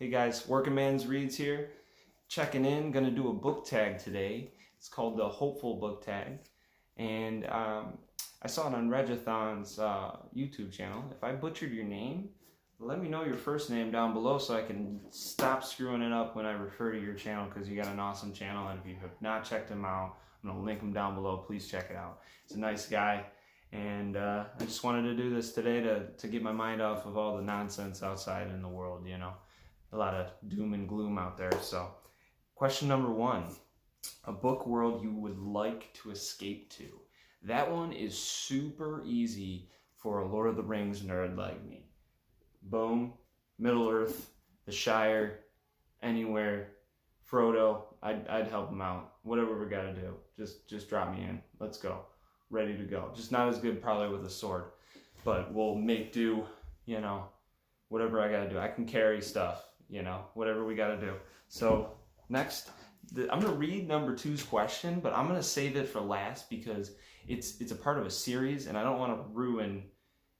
Hey guys, Working Man's Reads here. Checking in, gonna do a book tag today. It's called the Hopeful Book Tag. And I saw it on Rajathon's YouTube channel. If I butchered your name, let me know your first name down below so I can stop screwing it up when I refer to your channel, because you got an awesome channel, and if you have not checked him out, I'm gonna link him down below. Please check it out. He's a nice guy. And I just wanted to do this today to get my mind off of all the nonsense outside in the world, you know. A lot of doom and gloom out there. So, question number 1, a book world you would like to escape to. That one is super easy for a Lord of the Rings nerd like me. Boom, Middle Earth, the Shire, anywhere, Frodo, I'd help him out. Whatever we gotta do, just drop me in. Let's go. Ready to go. Just not as good probably with a sword, but we'll make do, you know, whatever I gotta do. I can carry stuff, you know, whatever we gotta do. So next, I'm gonna read number 2's question, but I'm gonna save it for last because it's a part of a series and I don't want to ruin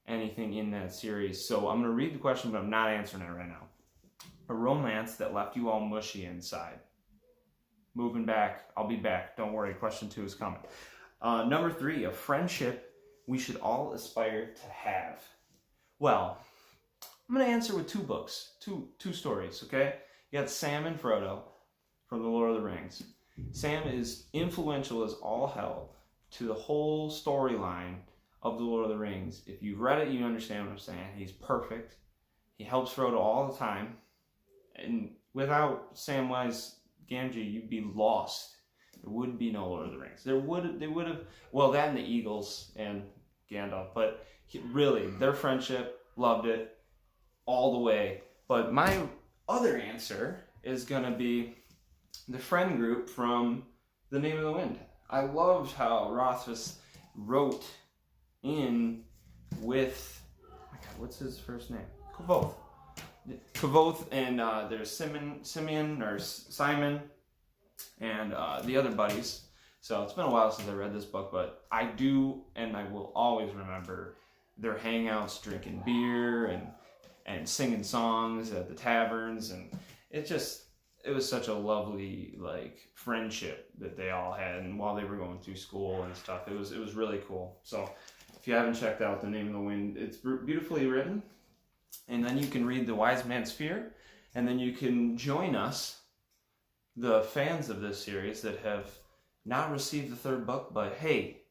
anything in that series. So I'm gonna read the question, but I'm not answering it right now. A romance that left you all mushy inside. Moving back, I'll be back. Don't worry, question 2 is coming. Number 3, a friendship we should all aspire to have. Well, I'm going to answer with 2 books, two stories, okay? You got Sam and Frodo from The Lord of the Rings. Sam is influential as all hell to the whole storyline of The Lord of the Rings. If you've read it, you understand what I'm saying. He's perfect. He helps Frodo all the time. And without Samwise Gamgee, you'd be lost. There would be no Lord of the Rings. They would have, well, that and the Eagles and Gandalf, but really, their friendship, loved it all the way. But my other answer is going to be the friend group from The Name of the Wind. I loved how Rothfuss wrote in with, oh my God, what's his first name? Kvothe, and there's Simeon or Simon, and the other buddies. So it's been a while since I read this book, but I do, and I will always remember their hangouts, drinking beer and singing songs at the taverns, and it was such a lovely friendship that they all had, and while they were going through school and stuff, it was really cool. So if you haven't checked out The Name of the Wind, it's beautifully written, and then you can read The Wise Man's Fear, and then you can join us, the fans of this series that have not received the 3rd book, but hey,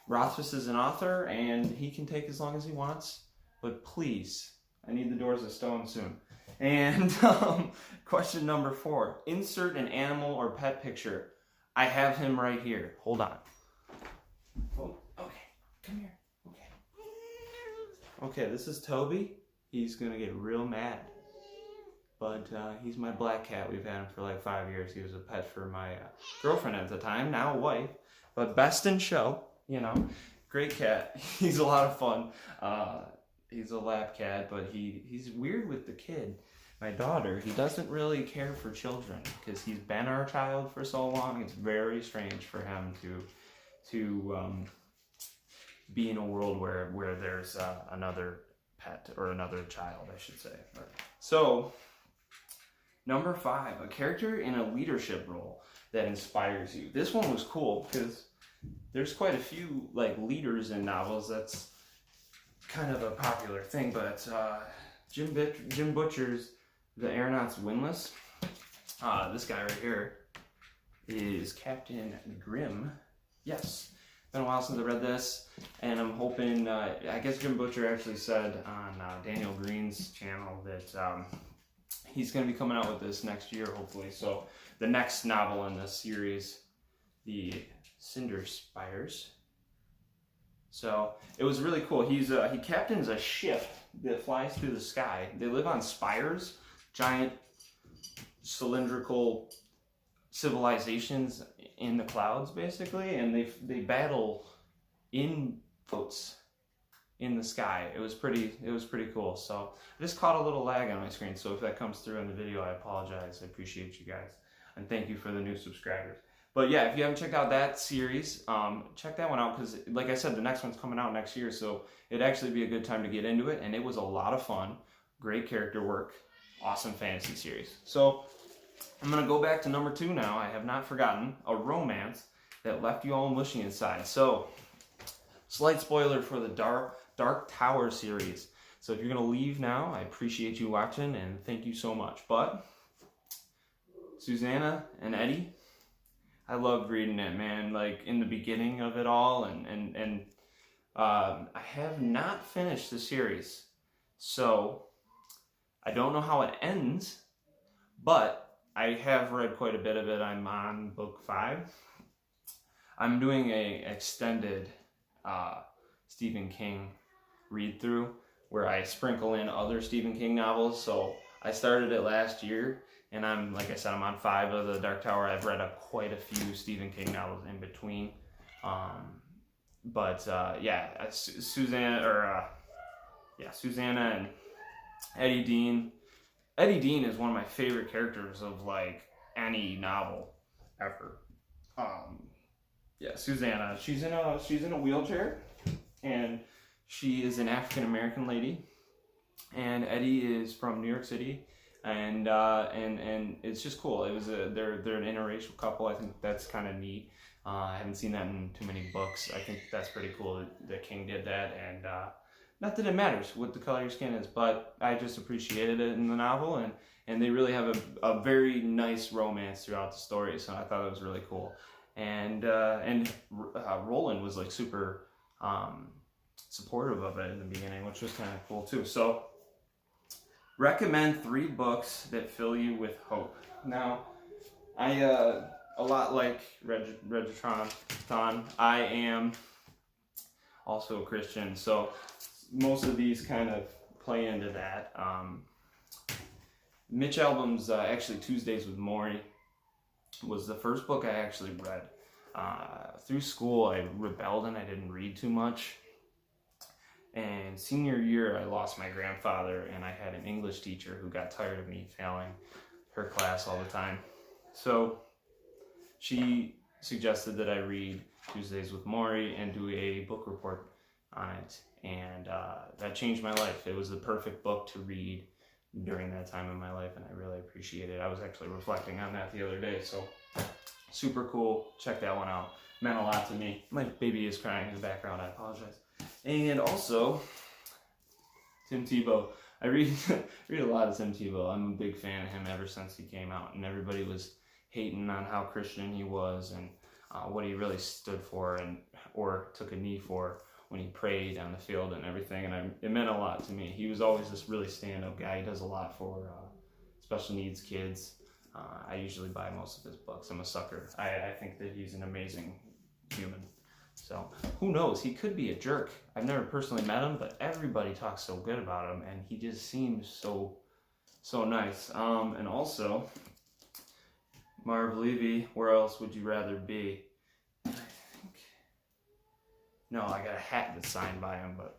Rothfuss is an author and he can take as long as he wants, but please, I need the Doors of Stone soon. And question number 4, insert an animal or pet picture. I have him right here. Hold on. Oh, okay, come here. Okay, this is Toby. He's gonna get real mad. But he's my black cat. We've had him for like 5 years. He was a pet for my girlfriend at the time, now a wife. But best in show, you know. Great cat. He's a lot of fun. He's a lap cat, but he's weird with the kid. My daughter, he doesn't really care for children because he's been our child for so long. It's very strange for him to be in a world where there's another pet, or another child, I should say. So, number 5, a character in a leadership role that inspires you. This one was cool because there's quite a few leaders in novels. That's kind of a popular thing, but Jim Butcher's The Aeronauts Windlass. This guy right here is Captain Grimm. Yes, been a while since I read this, and I'm hoping, I guess Jim Butcher actually said on Daniel Green's channel that he's going to be coming out with this next year, hopefully. So the next novel in this series, The Cinder Spires. So it was really cool. He captains a ship that flies through the sky. They live on spires, giant cylindrical civilizations in the clouds, basically, and they battle in boats in the sky. It was pretty cool. So I just caught a little lag on my screen, so if that comes through in the video, I apologize. I appreciate you guys, and thank you for the new subscribers. But yeah, if you haven't checked out that series, check that one out, because like I said, the next one's coming out next year, so it'd actually be a good time to get into it, and it was a lot of fun. Great character work, awesome fantasy series. So I'm going to go back to number 2 now. I have not forgotten. A romance that left you all mushy inside. So, slight spoiler for the Dark Tower series. So if you're going to leave now, I appreciate you watching and thank you so much. But Susanna and Eddie, I loved reading it, man. Like in the beginning of it all, and I have not finished the series. So I don't know how it ends, but I have read quite a bit of it. I'm on book 5. I'm doing a extended Stephen King read through where I sprinkle in other Stephen King novels. So I started it last year, and like I said, I'm on 5 of the Dark Tower. I've read quite a few Stephen King novels in between. Susanna and Eddie Dean. Eddie Dean is one of my favorite characters of like any novel ever. Susanna. She's in a wheelchair, and she is an African American lady. And Eddie is from New York City, and it's just cool. It was they're an interracial couple. I think that's kind of neat. I haven't seen that in too many books. I think that's pretty cool that King did that, and not that it matters what the color of your skin is, but I just appreciated it in the novel, and they really have a very nice romance throughout the story, so I thought it was really cool. And Roland was like super supportive of it in the beginning, which was kind of cool too. So recommend 3 books that fill you with hope. Now, I a lot like Rajathon, I am also a Christian, so most of these kind of play into that. Mitch Albom's actually Tuesdays with Morrie was the first book I actually read. Through school, I rebelled and I didn't read too much. And senior year, I lost my grandfather, and I had an English teacher who got tired of me failing her class all the time. So she suggested that I read Tuesdays with Morrie and do a book report on it. And that changed my life. It was the perfect book to read during that time in my life, and I really appreciate it. I was actually reflecting on that the other day, so super cool. Check that one out. Meant a lot to me. My baby is crying in the background. I apologize. And also, Tim Tebow. I read a lot of Tim Tebow. I'm a big fan of him ever since he came out, and everybody was hating on how Christian he was and what he really stood for or took a knee for when he prayed on the field and everything, and it meant a lot to me. He was always this really stand-up guy. He does a lot for special needs kids. I usually buy most of his books. I'm a sucker. I think that he's an amazing human. So who knows? He could be a jerk. I've never personally met him, but everybody talks so good about him, and he just seems so nice. And also, Marv Levy, Where Else Would You Rather Be? No, I got a hat that's signed by him, but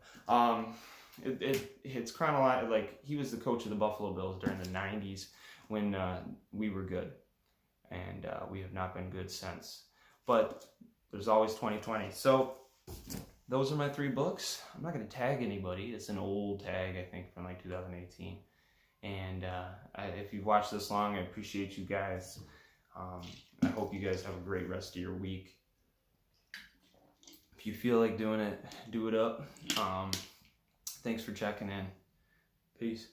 it's chronological. Like, he was the coach of the Buffalo Bills during the 90s when we were good, and we have not been good since. But there's always 2020. So those are my 3 books. I'm not going to tag anybody. It's an old tag, I think, from like 2018. And if you've watched this long, I appreciate you guys. I hope you guys have a great rest of your week. If you feel like doing it, do it up. Thanks for checking in. Peace.